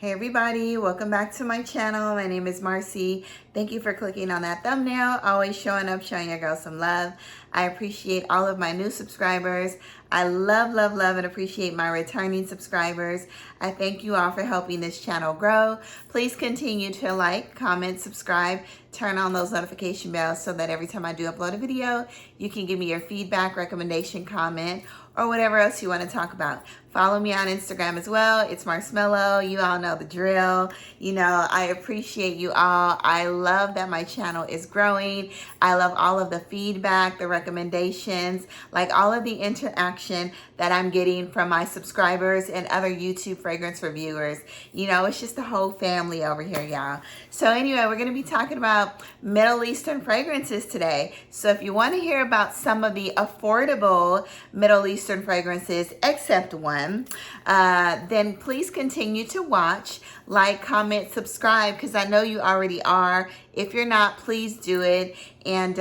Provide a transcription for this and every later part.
Hey everybody, welcome back to my channel. My name is Marcy. Thank you for clicking on that thumbnail. Always showing up, showing your girl some love. I appreciate all of my new subscribers. I love, love, love and appreciate my returning subscribers. I thank you all for helping this channel grow. Please continue to like, comment, subscribe, turn on those notification bells so that every time I do upload a video, you can give me your feedback, recommendation, comment, or whatever else you want to talk about. Follow me on Instagram as well. It's Marshmallow. You all know the drill. You know, I appreciate you all. I love that my channel is growing. I love all of the feedback, the recommendations, like all of the interaction that I'm getting from my subscribers and other YouTube fragrance reviewers. You know, it's just a whole family over here, y'all. So anyway, we're going to be talking about Middle Eastern fragrances today. So if you want to hear about some of the affordable Middle Eastern fragrances, except one, then please continue to watch, like, comment, subscribe, because I know you already are. If you're not, please do it. And,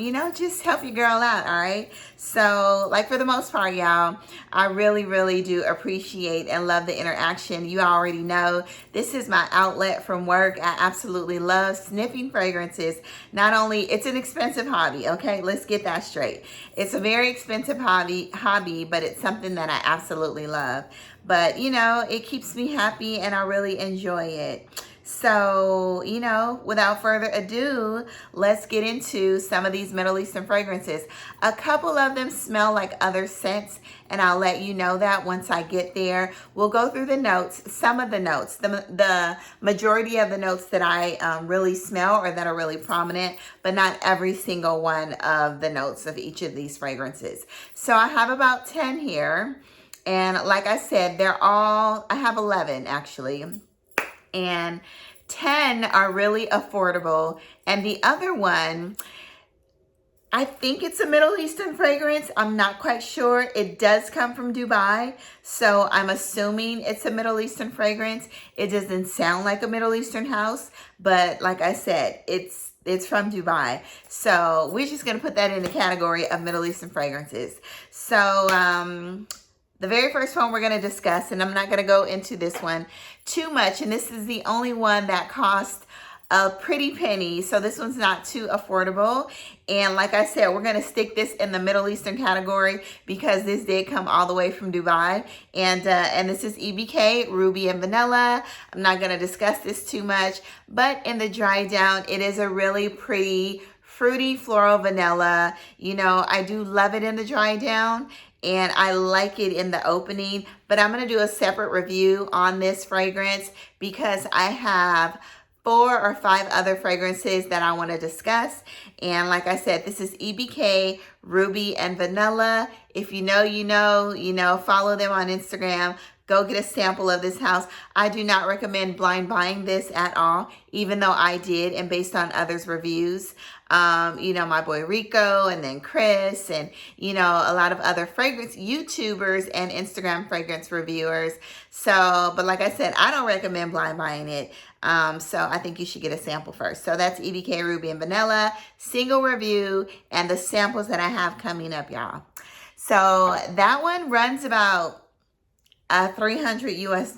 you know, just help your girl out, all right? So, like, for the most part, y'all, I really, really do appreciate and love the interaction. You already know this is my outlet from work. I absolutely love sniffing fragrances. Not only, it's an expensive hobby, okay? Let's get that straight. It's a very expensive hobby, but it's something that I absolutely love. But, you know, it keeps me happy and I really enjoy it. So, you know, without further ado, let's get into some of these Middle Eastern fragrances. A couple of them smell like other scents, and I'll let you know that once I get there. We'll go through the notes, some of the notes, the majority of the notes that I really smell or that are really prominent, but not every single one of the notes of each of these fragrances. So I have about 10 here, and like I said, I have 11 actually. And 10 are really affordable. And the other one, I think it's a Middle Eastern fragrance. I'm not quite sure. It does come from Dubai, so I'm assuming it's a Middle Eastern fragrance. It doesn't sound like a Middle Eastern house, but like I said, it's from Dubai. So we're just going to put that in the category of Middle Eastern fragrances. So, the very first one we're going to discuss, and I'm not going to go into this one too much, and this is the only one that cost a pretty penny, so this one's not too affordable. And like I said, we're going to stick this in the Middle Eastern category because this did come all the way from Dubai. And this is EBK Ruby and Vanilla. I'm not going to discuss this too much, but in the dry down, it is a really pretty fruity floral vanilla. You know, I do love it in the dry down, and I like it in the opening, but I'm gonna do a separate review on this fragrance because I have 4 or 5 other fragrances that I wanna discuss. And like I said, this is EBK Ruby and Vanilla. If you know, you know, follow them on Instagram. Go get a sample of this house. I do not recommend blind buying this at all, even though I did, and based on others' reviews. You know, my boy Rico, and then Chris, and, you know, a lot of other fragrance YouTubers and Instagram fragrance reviewers. So, but like I said, I don't recommend blind buying it. So I think you should get a sample first. So that's EBK Ruby and Vanilla, single review, and the samples that I have coming up, y'all. So that one runs about $300 US.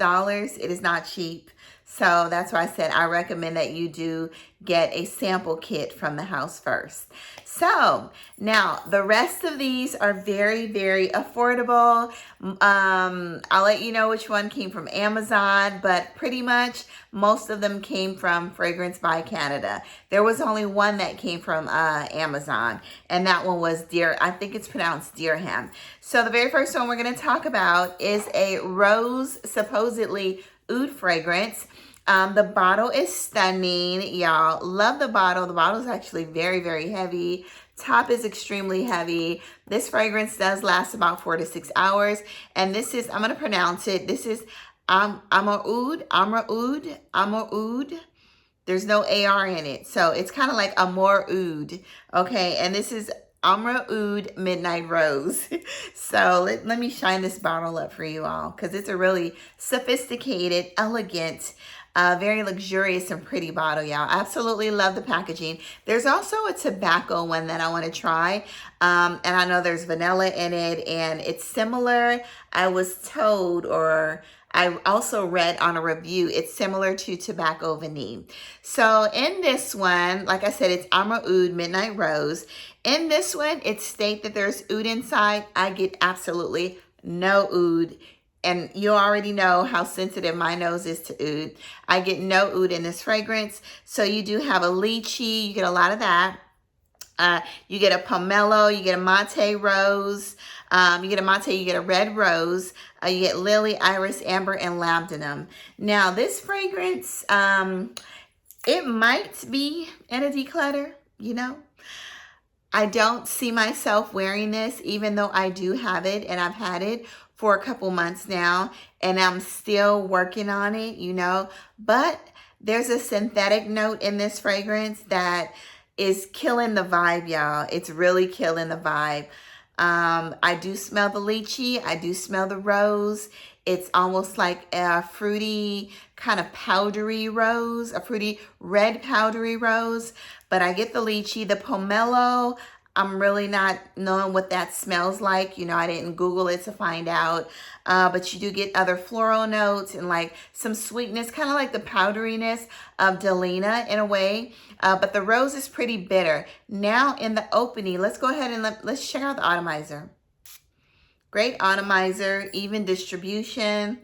It is not cheap. So that's why I said I recommend that you do get a sample kit from the house first. So now the rest of these are very, very affordable. I'll let you know which one came from Amazon, but pretty much most of them came from Fragrance by Canada. There was only one that came from Amazon, and that one was I think it's pronounced Dirham. So the very first one we're going to talk about is a rose, supposedly oud fragrance. The bottle is stunning, y'all. Love the bottle. The bottle is actually very, very heavy. Top is extremely heavy. This fragrance does last about 4 to 6 hours. And this is, I'm going to pronounce it. This is Amouroud. There's no AR in it. So it's kind of like Amouroud. Okay. And this is Oud Midnight Rose. So let me shine this bottle up for you all, because it's a really sophisticated, elegant, very luxurious and pretty bottle, y'all. Absolutely love the packaging. There's also a tobacco one that I want to try. And I know there's vanilla in it, and it's similar. I was told, or I also read on a review, it's similar to Tobacco Vanille. So in this one, like I said, it's Oud Midnight Rose. In this one, it states that there's oud inside. I get absolutely no oud. And you already know how sensitive my nose is to oud. I get no oud in this fragrance. So you do have a lychee, you get a lot of that. You get a pomelo, you get a mate rose, you get a mate, you get a red rose, you get lily, iris, amber, and labdanum. Now this fragrance, it might be in a declutter, you know. I don't see myself wearing this, even though I do have it, and I've had it for a couple months now, and I'm still working on it, you know. But there's a synthetic note in this fragrance that is killing the vibe, y'all. It's really killing the vibe. I do smell the lychee. I do smell the rose. It's almost like a fruity, kind of powdery rose, a fruity red powdery rose. But I get the lychee, the pomelo. I'm really not knowing what that smells like. You know, I didn't Google it to find out. But you do get other floral notes and like some sweetness, kind of like the powderiness of Delina in a way. But the rose is pretty bitter. Now in the opening, let's go ahead and let's check out the atomizer. Great atomizer, even distribution.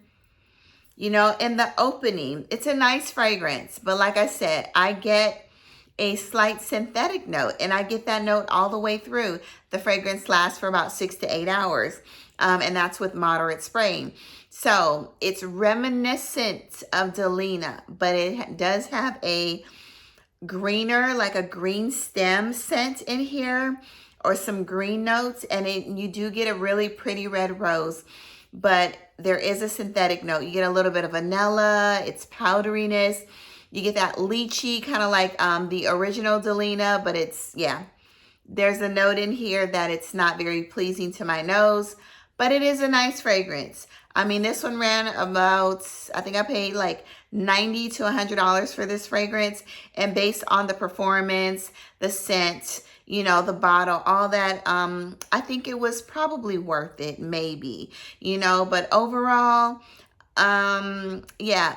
You know, in the opening, it's a nice fragrance. But like I said, I get a slight synthetic note, and I get that note all the way through. The fragrance lasts for about 6 to 8 hours, and that's with moderate spraying. So it's reminiscent of Delina, but it does have a greener, like a green stem scent in here, or some green notes, and you do get a really pretty red rose, but there is a synthetic note. You get a little bit of vanilla, it's powderiness. You get that lychee, kind of like the original Delina, but it's, yeah. There's a note in here that it's not very pleasing to my nose, but it is a nice fragrance. I mean, this one ran about, I think I paid like $90 to $100 for this fragrance. And based on the performance, the scent, you know, the bottle, all that, I think it was probably worth it, maybe, you know, but overall, yeah.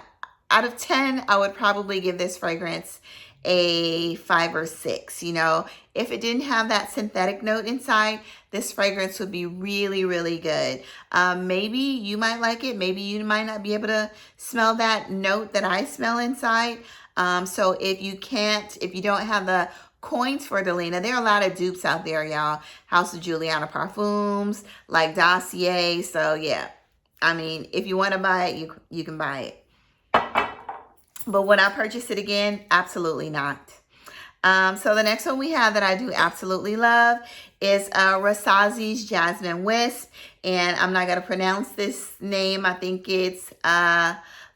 Out of 10, I would probably give this fragrance a 5 or 6, you know. If it didn't have that synthetic note inside, this fragrance would be really, really good. Maybe you might like it. Maybe you might not be able to smell that note that I smell inside. So if you don't have the coins for Delina, there are a lot of dupes out there, y'all. House of Juliana Parfums, like Dossier. So yeah, I mean, if you want to buy it, you can buy it. But would I purchase it again? Absolutely not. So the next one we have that I do absolutely love is Rosaises Jasmine Whis. And I'm not going to pronounce this name. I think it's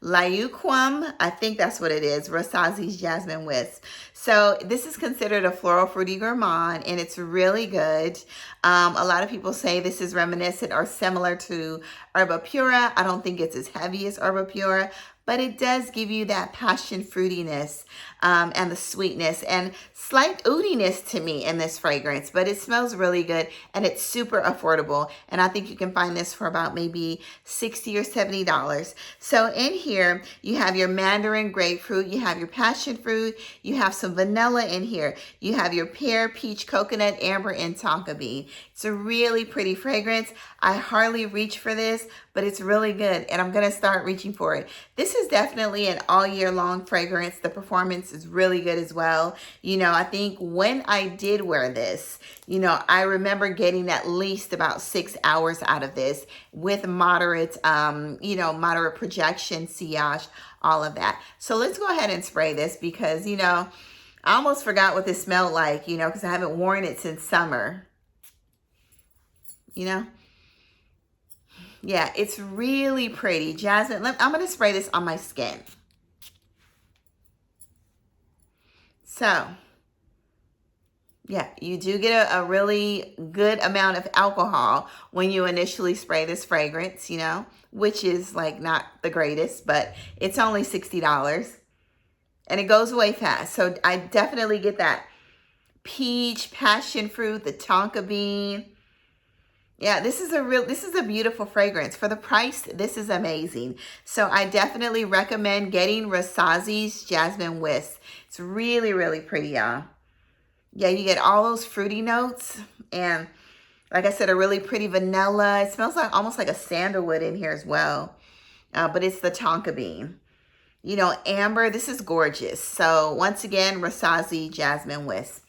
Layuquam. I think that's what it is. Rosaises Jasmine Whis. So this is considered a floral fruity gourmand, and it's really good. A lot of people say this is reminiscent or similar to Herba Pura. I don't think it's as heavy as Herba Pura, but it does give you that passion fruitiness and the sweetness and slight oudiness to me in this fragrance, but it smells really good and it's super affordable. And I think you can find this for about maybe $60 or $70. So in here, you have your mandarin grapefruit, you have your passion fruit, you have some vanilla in here, you have your pear, peach, coconut, amber, and tonka bean. It's a really pretty fragrance. I hardly reach for this, but it's really good, and I'm gonna start reaching for it. This is definitely an all year long fragrance. The performance is really good as well. You know, I think when I did wear this, you know, I remember getting at least about 6 hours out of this with moderate, you know, moderate projection, sillage, all of that. So let's go ahead and spray this because, you know, I almost forgot what this smelled like, you know, because I haven't worn it since summer, you know. Yeah, it's really pretty. Jasmine, I'm going to spray this on my skin. So, yeah, you do get a really good amount of alcohol when you initially spray this fragrance, you know, which is like not the greatest, but it's only $60 and it goes away fast. So I definitely get that peach, passion fruit, the tonka bean. Yeah, this is a beautiful fragrance. For the price, this is amazing. So I definitely recommend getting Rosaises Jasmine Whis. It's really, really pretty, y'all. Yeah, you get all those fruity notes, and like I said, a really pretty vanilla. It smells like almost like a sandalwood in here as well. But it's the tonka bean. You know, amber, this is gorgeous. So once again, Rosaises Jasmine Whis.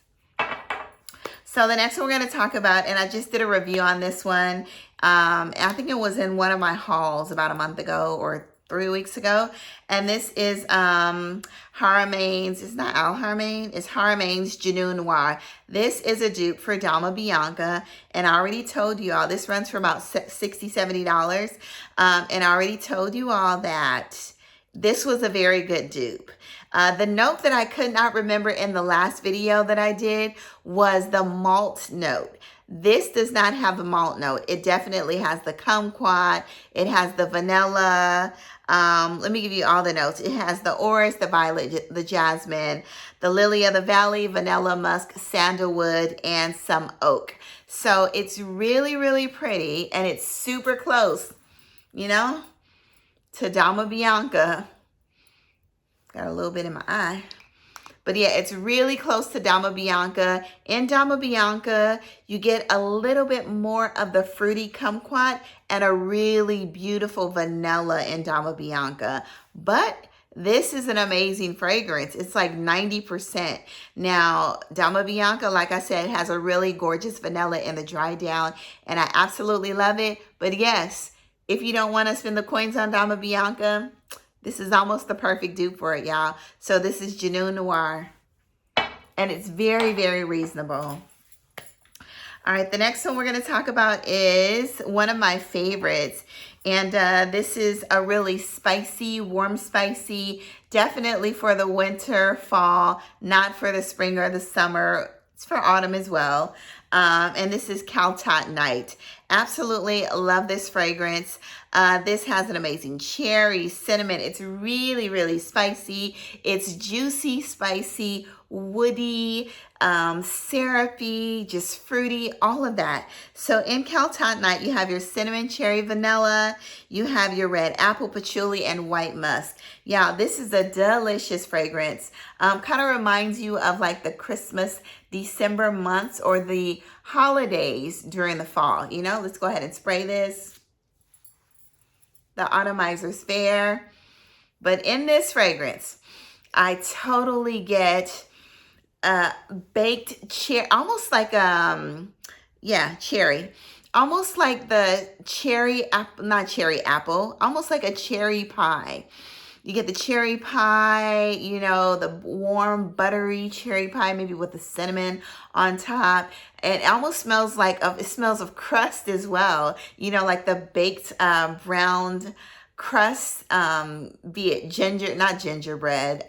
So the next one we're going to talk about, and I just did a review on this one. I think it was in one of my hauls about a month ago or 3 weeks ago. And this is Haramain's, it's not Al Haramain, it's Haramain's Junoon Noir. This is a dupe for Dama Bianca. And I already told you all, this runs for about $60, $70. And I already told you all that this was a very good dupe. The note that I could not remember in the last video that I did was the malt note. This does not have the malt note. It definitely has the kumquat. It has the vanilla. Let me give you all the notes. It has the Orris, the violet, the jasmine, the Lily-of-the-Valley, vanilla, musk, sandalwood, and some oak. So it's really, really pretty, and it's super close, you know, to Dama Bianca. Got a little bit in my eye. But yeah, it's really close to Dama Bianca. In Dama Bianca, you get a little bit more of the fruity kumquat and a really beautiful vanilla in Dama Bianca. But this is an amazing fragrance. It's like 90%. Now, Dama Bianca, like I said, has a really gorgeous vanilla in the dry down, and I absolutely love it. But yes, if you don't want to spend the coins on Dama Bianca, this is almost the perfect dupe for it, y'all. So this is Junoon Noir. And it's very, very reasonable. All right, the next one we're going to talk about is one of my favorites. And this is a really spicy, warm spicy, definitely for the winter, fall, not for the spring or the summer. It's for autumn as well. And this is Caltot Night. Absolutely love this fragrance. This has an amazing cherry, cinnamon. It's really, really spicy. It's juicy, spicy, woody, syrupy, just fruity, all of that. So in Caltot Night, you have your cinnamon, cherry, vanilla. You have your red apple, patchouli, and white musk. Yeah, this is a delicious fragrance. Kind of reminds you of like the Christmas, December months or the holidays during the fall. You know, let's go ahead and spray this. The Automizer's Fair. But in this fragrance, I totally get baked cherry, almost like cherry, almost like the cherry apple, not cherry apple, almost like a cherry pie. You get the cherry pie, you know, the warm buttery cherry pie, maybe with the cinnamon on top. It almost smells like it smells of crust as well, you know, like the baked browned crust, be it not gingerbread.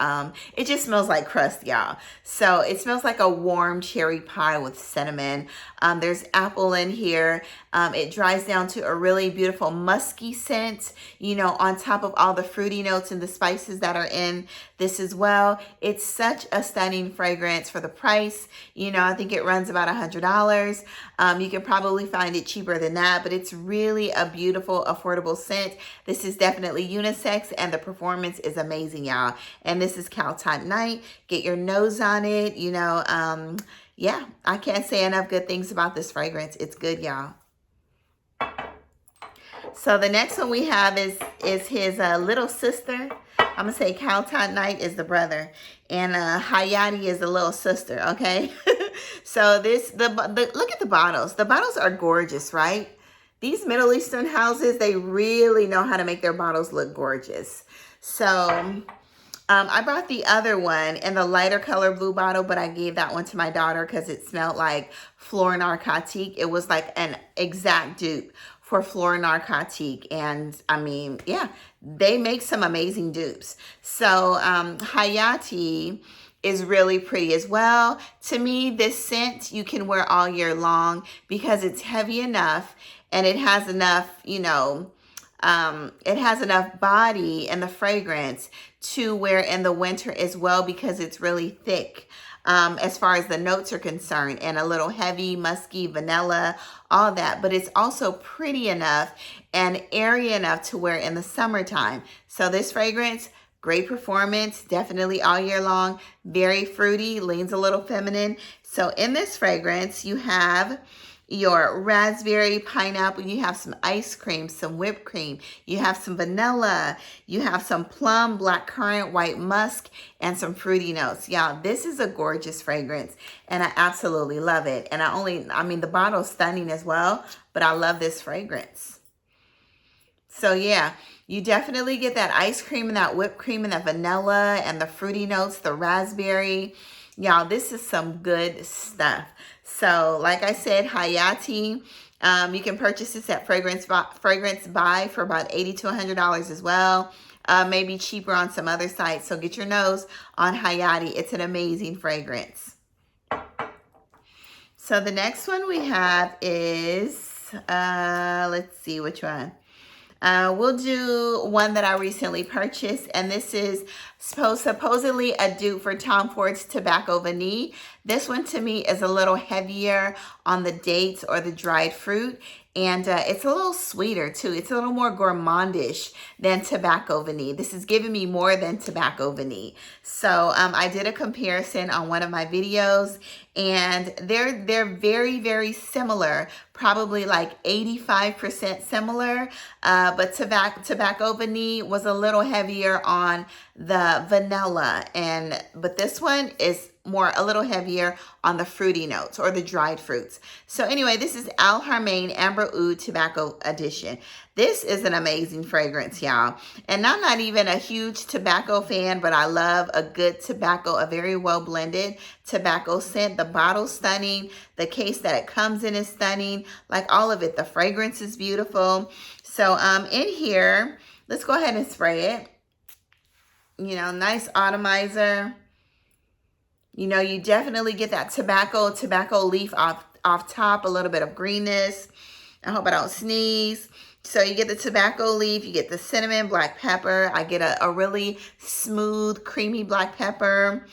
It just smells like crust, y'all. So it smells like a warm cherry pie with cinnamon. There's apple in here. It dries down to a really beautiful musky scent, you know, on top of all the fruity notes and the spices that are in this as well. It's such a stunning fragrance for the price. You know, I think it runs about $100. You can probably find it cheaper than that, but it's really a beautiful, affordable scent. This is definitely unisex, and the performance is amazing, y'all. And this is Caltot Night. Get your nose on it, you know. Yeah, I can't say enough good things about this fragrance. It's good, y'all. So the next one we have is his little sister. I'm going to say Caltot Night is the brother, and Hayati is the little sister, okay? So look at the bottles. The bottles are gorgeous, right? These Middle Eastern houses, they really know how to make their bottles look gorgeous. So I brought the other one in the lighter color blue bottle, but I gave that one to my daughter because it smelled like Fleur Narcotique. It was like an exact dupe for Fleur Narcotique. And I mean, yeah, they make some amazing dupes. So Hayati is really pretty as well. To me, this scent you can wear all year long because it's heavy enough and it has enough, you know, it has enough body and the fragrance to wear in the winter as well because it's really thick. as far as the notes are concerned, and a little heavy, musky, vanilla, all that. But it's also pretty enough and airy enough to wear in the summertime. So this fragrance, great performance, definitely all year long, very fruity, leans a little feminine. So in this fragrance, you have your raspberry, pineapple, you have some ice cream, some whipped cream, you have some vanilla, you have some plum, blackcurrant, white musk, and some fruity notes. Y'all, this is a gorgeous fragrance, and I absolutely love it. And I mean, the bottle's stunning as well, but I love this fragrance. So yeah, you definitely get that ice cream and that whipped cream and that vanilla and the fruity notes, the raspberry. Y'all, this is some good stuff. So like I said, Hayati, you can purchase this at Fragrance Buy for about $80 to $100 as well. Maybe cheaper on some other sites. So get your nose on Hayati. It's an amazing fragrance. So the next one we have is, let's see which one. We'll do one that I recently purchased, and this is supposedly a dupe for Tom Ford's Tobacco Vanille. This one to me is a little heavier on the dates or the dried fruit, and it's a little sweeter too. It's a little more gourmandish than Tobacco Vanille. This is giving me more than Tobacco Vanille. So I did a comparison on one of my videos, and they're very, very similar, probably like 85% similar, but Tobacco Vanille was a little heavier on the vanilla, but this one is a little heavier on the fruity notes or the dried fruits. So anyway, this is Haramain Amber Oud Tobacco Edition. This is an amazing fragrance, y'all. And I'm not even a huge tobacco fan, but I love a good tobacco, a very well blended tobacco scent. The bottle's stunning. The case that it comes in is stunning. Like all of it, the fragrance is beautiful. So in here, let's go ahead and spray it. You know, nice atomizer. You know, you definitely get that tobacco leaf off top, a little bit of greenness. I hope I don't sneeze. So you get the tobacco leaf, you get the cinnamon, black pepper. I get a really smooth, creamy black pepper.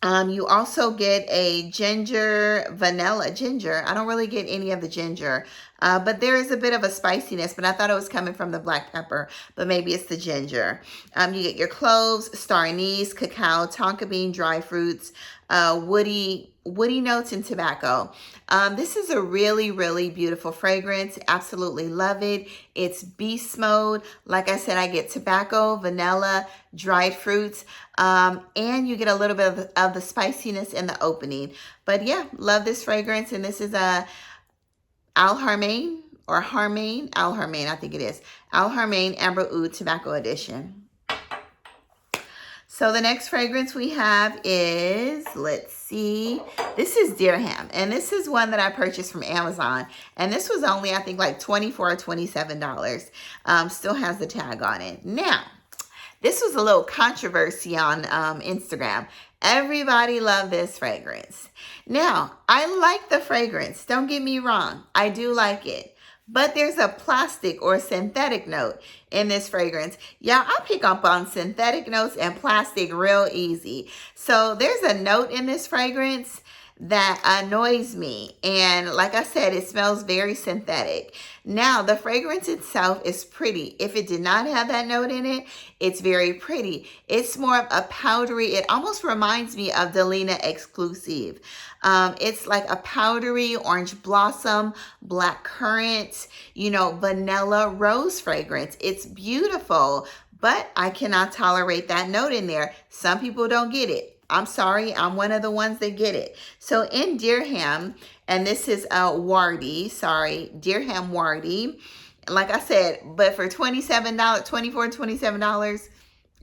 You also get a vanilla ginger. I don't really get any of the ginger, but there is a bit of a spiciness, but I thought it was coming from the black pepper, but maybe it's the ginger. You get your cloves, star anise, cacao, tonka bean, dry fruits, woody notes, and tobacco. This is a really, really beautiful fragrance. Absolutely love it. It's beast mode. Like I said, I get tobacco, vanilla, dried fruits, and you get a little bit of the spiciness in the opening. But yeah, love this fragrance. And this is a Haramain, I think it is. Haramain Amber Oud Tobacco Edition. So the next fragrance we have is, let's see, this is Dirham. And this is one that I purchased from Amazon. And this was only, I think, like $24 or $27. Still has the tag on it. Now, this was a little controversy on Instagram. Everybody loved this fragrance. Now, I like the fragrance. Don't get me wrong. I do like it. But there's a plastic or synthetic note in this fragrance. Y'all, I pick up on synthetic notes and plastic real easy. So there's a note in this fragrance that annoys me. And like I said, it smells very synthetic. Now, the fragrance itself is pretty. If it did not have that note in it, it's very pretty. It's more of a powdery, it almost reminds me of Delina Exclusive. It's like a powdery orange blossom, black currant, you know, vanilla rose fragrance. It's beautiful, but I cannot tolerate that note in there. Some people don't get it. I'm sorry, I'm one of the ones that get it. So in Dirham, and this is Wardi, Dirham Wardi. Like I said, but for $27, $24, $27,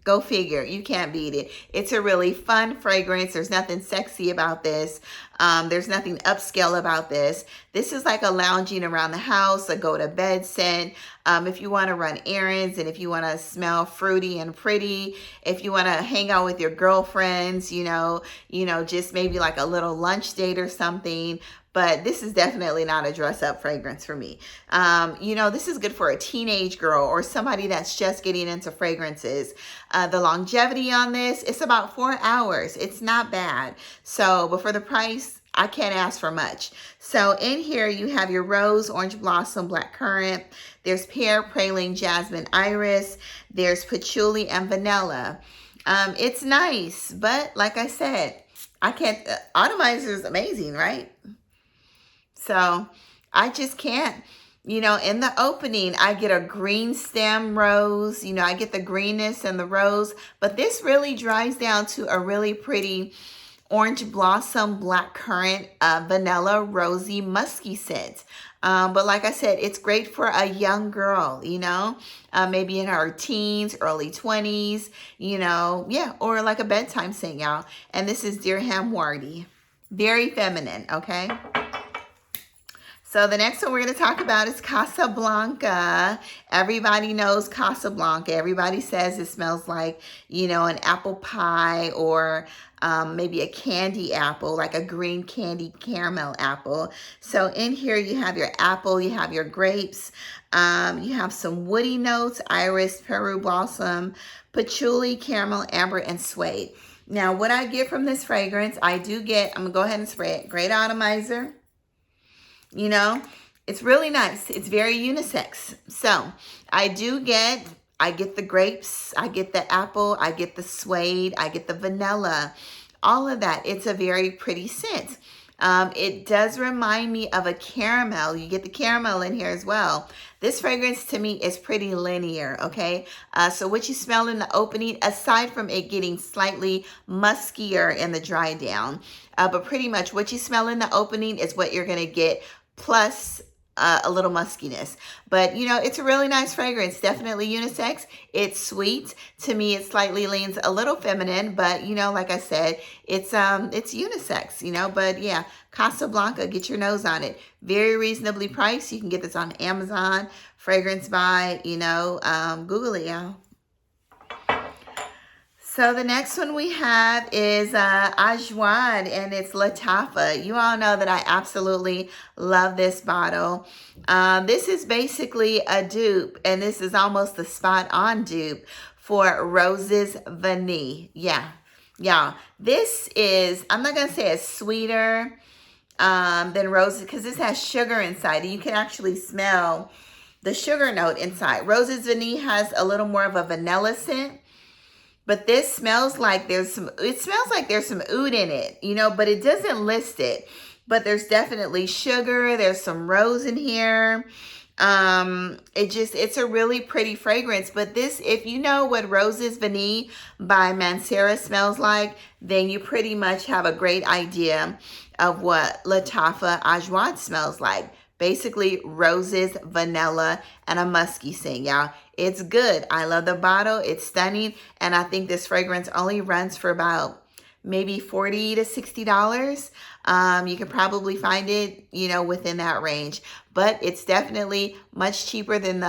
go figure. You can't beat it. It's a really fun fragrance. There's nothing sexy about this. There's nothing upscale about this. This is like a lounging around the house, a go to bed scent. If you want to run errands and if you want to smell fruity and pretty, if you want to hang out with your girlfriends, just maybe like a little lunch date or something. But this is definitely not a dress up fragrance for me. This is good for a teenage girl or somebody that's just getting into fragrances. The longevity on this, it's about 4 hours. It's not bad. So, but for the price, I can't ask for much. So in here you have your rose, orange blossom, black currant. There's pear, praline, jasmine, iris. There's patchouli and vanilla. It's nice, but like I said, I can't, atomizer is amazing, right? So I just can't, in the opening, I get a green stem rose, I get the greenness and the rose, but this really dries down to a really pretty orange blossom, black currant, vanilla, rosy, musky scent. But like I said, it's great for a young girl, maybe in her teens, early 20s, or like a bedtime scent, y'all. And this is Dirham Wardi. Very feminine, okay? So the next one we're going to talk about is Casablanca. Everybody knows Casablanca. Everybody says it smells like, an apple pie or maybe a candy apple, like a green candy caramel apple. So in here you have your apple, you have your grapes, you have some woody notes, iris, Peru blossom, patchouli, caramel, amber, and suede. Now what I get from this fragrance, I'm going to go ahead and spray it. Great atomizer. It's really nice. It's very unisex. So I get the grapes, I get the apple, I get the suede, I get the vanilla, all of that. It's a very pretty scent. It does remind me of a caramel. You get the caramel in here as well. This fragrance to me is pretty linear, okay? So what you smell in the opening, aside from it getting slightly muskier in the dry down, but pretty much what you smell in the opening is what you're going to get, plus a little muskiness. But it's a really nice fragrance. Definitely unisex. It's sweet. To me, it slightly leans a little feminine, but like I said, it's unisex, but yeah, Casablanca, get your nose on it. Very reasonably priced. You can get this on Amazon, Fragrance Buy, Google it, y'all. So the next one we have is Ajwain, and it's Lattafa. You all know that I absolutely love this bottle. This is basically a dupe, and this is almost the spot-on dupe for Roses Vanille. Yeah, y'all. This is, I'm not going to say it's sweeter than Roses, because this has sugar inside, and you can actually smell the sugar note inside. Roses Vanille has a little more of a vanilla scent. But this smells like it smells like there's some oud in it, but it doesn't list it. But there's definitely sugar. There's some rose in here. It's a really pretty fragrance. But this, if you know what Roses Vanille by Mancera smells like, then you pretty much have a great idea of what Lattafa Ajwain smells like. Basically, roses, vanilla, and a musky scent, y'all. It's good. I love the bottle. It's stunning. And I think this fragrance only runs for about maybe $40 to $60. You can probably find it, within that range. But it's definitely much cheaper than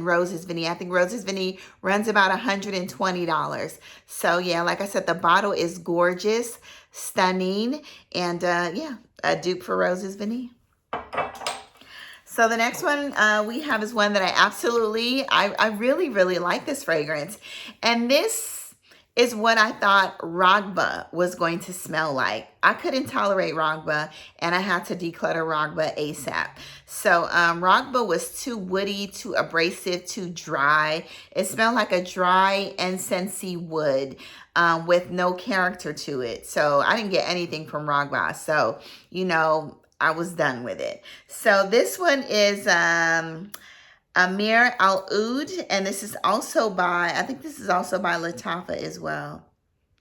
Roses Vanille. I think Roses Vanille runs about $120. So, yeah, like I said, the bottle is gorgeous, stunning, and, yeah, a dupe for Roses Vanille. So the next one we have is one that I really, really like this fragrance. And this is what I thought Ragba was going to smell like. I couldn't tolerate Ragba, and I had to declutter Ragba ASAP. So Ragba was too woody, too abrasive, too dry. It smelled like a dry incensey wood with no character to it. So I didn't get anything from Ragba. So, I was done with it. So this one is Ameer Oud, and this is also I think this is also by Lattafa as well.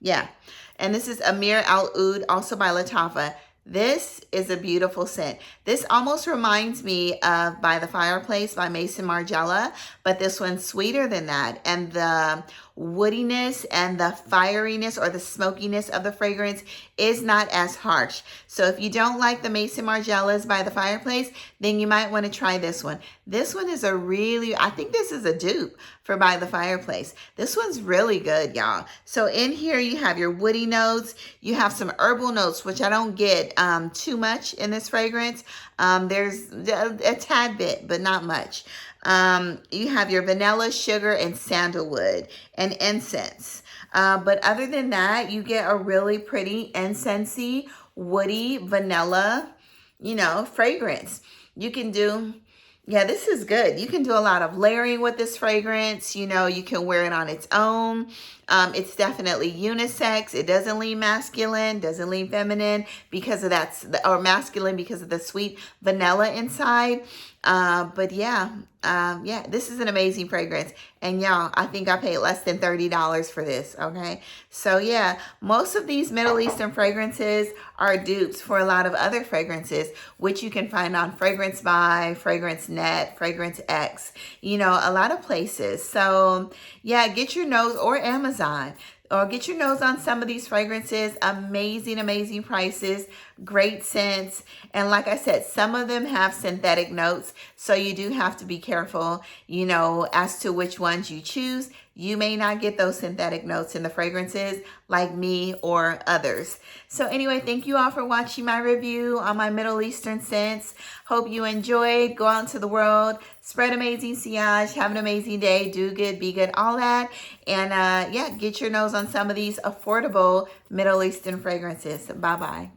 Yeah, and this is Ameer Oud, also by Lattafa. This is a beautiful scent. This almost reminds me of By the Fireplace by Maison Margiela, but this one's sweeter than that. And the woodiness and the fieriness or the smokiness of the fragrance is not as harsh. So if you don't like the Maison Margielas by the fireplace, then you might want to try this one. This one is I think this is a dupe for by the fireplace. This one's really good, y'all. So in here you have your woody notes. You have some herbal notes, which I don't get too much in this fragrance. There's a tad bit, but not much. You have your vanilla, sugar, and sandalwood and incense. But other than that, you get a really pretty incensey, woody, vanilla, fragrance. You can do, this is good. You can do a lot of layering with this fragrance. You can wear it on its own. It's definitely unisex. It doesn't lean masculine, doesn't lean feminine because of that, or masculine because of the sweet vanilla inside. But this is an amazing fragrance. And y'all, I think I paid less than $30 for this, okay? So yeah, most of these Middle Eastern fragrances are dupes for a lot of other fragrances, which you can find on Fragrance Buy, Fragrance Net, Fragrance X, a lot of places. So yeah, get your nose, or Amazon, or get your nose on some of these fragrances. Amazing, amazing prices, great scents. And like I said, some of them have synthetic notes. So you do have to be careful, as to which ones you choose. You may not get those synthetic notes in the fragrances like me or others. So anyway, thank you all for watching my review on my Middle Eastern scents. Hope you enjoyed. Go out into the world, spread amazing sillage, have an amazing day, do good, be good, all that. And get your nose on some of these affordable Middle Eastern fragrances. Bye-bye.